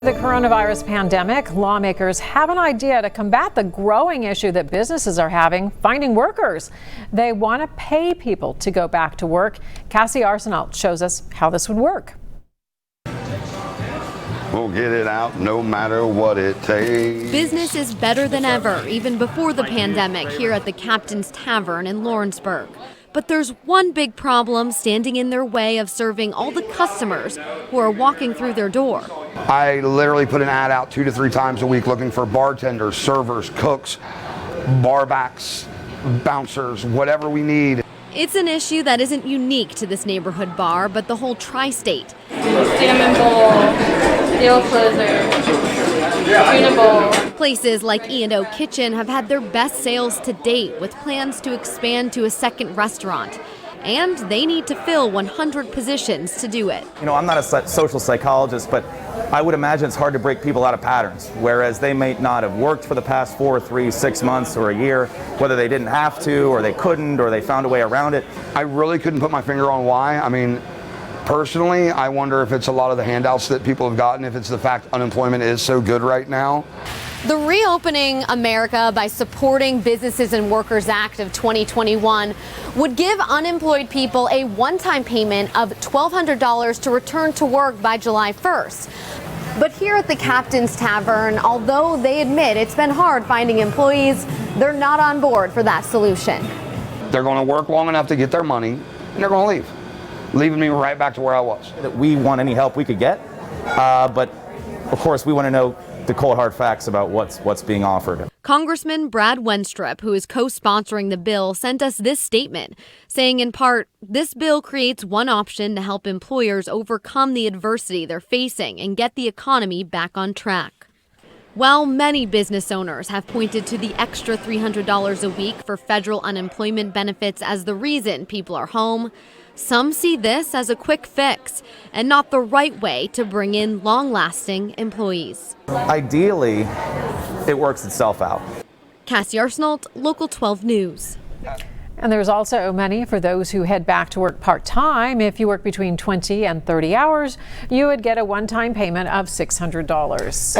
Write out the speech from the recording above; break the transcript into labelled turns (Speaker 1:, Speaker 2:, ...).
Speaker 1: The coronavirus pandemic, lawmakers have an idea to combat the growing issue that businesses are having finding workers. They want to pay people to go back to work. Cassie Arsenault shows us how this would work.
Speaker 2: We'll get it out no matter what it takes.
Speaker 3: Business is better than ever, even before the pandemic, here at the Captain's Tavern in Lawrenceburg. But there's one big problem standing in their way of serving all the customers who are walking through their door.
Speaker 2: I literally put an ad out 2 to 3 times a week looking for bartenders, servers, cooks, barbacks, bouncers, whatever we need.
Speaker 3: It's an issue that isn't unique to this neighborhood bar, but the whole tri-state.
Speaker 4: Salmon bowl, deal closer, tuna bowl.
Speaker 3: Places like E&O Kitchen have had their best sales to date, with plans to expand to a second restaurant. And they need to fill 100 positions to do it.
Speaker 5: You know, I'm not a social psychologist, but I would imagine it's hard to break people out of patterns, whereas they may not have worked for the past 4, 3, 6 months or a year, whether they didn't have to or they couldn't or they found a way around it.
Speaker 2: I really couldn't put my finger on why. I mean, personally, I wonder if it's a lot of the handouts that people have gotten, if it's the fact unemployment is so good right now.
Speaker 3: The Reopening America by Supporting Businesses and Workers Act of 2021 would give unemployed people a one-time payment of $1,200 to return to work by July 1st. But here at the Captain's Tavern, although they admit it's been hard finding employees, they're not on board for that solution.
Speaker 2: They're going to work long enough to get their money, and they're going to leave, leaving me right back to where I was.
Speaker 5: That we want any help we could get, but of course we want to know the cold hard facts about what's being offered.
Speaker 3: Congressman Brad Wenstrup, who is co-sponsoring the bill, sent us this statement, saying in part, this bill creates one option to help employers overcome the adversity they're facing and get the economy back on track. While many business owners have pointed to the extra $300 a week for federal unemployment benefits as the reason people are home, some see this as a quick fix and not the right way to bring in long-lasting employees.
Speaker 5: Ideally, it works itself out.
Speaker 3: Cassie Arsenault, Local 12 News.
Speaker 1: And there's also money for those who head back to work part-time. If you work between 20 and 30 hours, you would get a one-time payment of $600.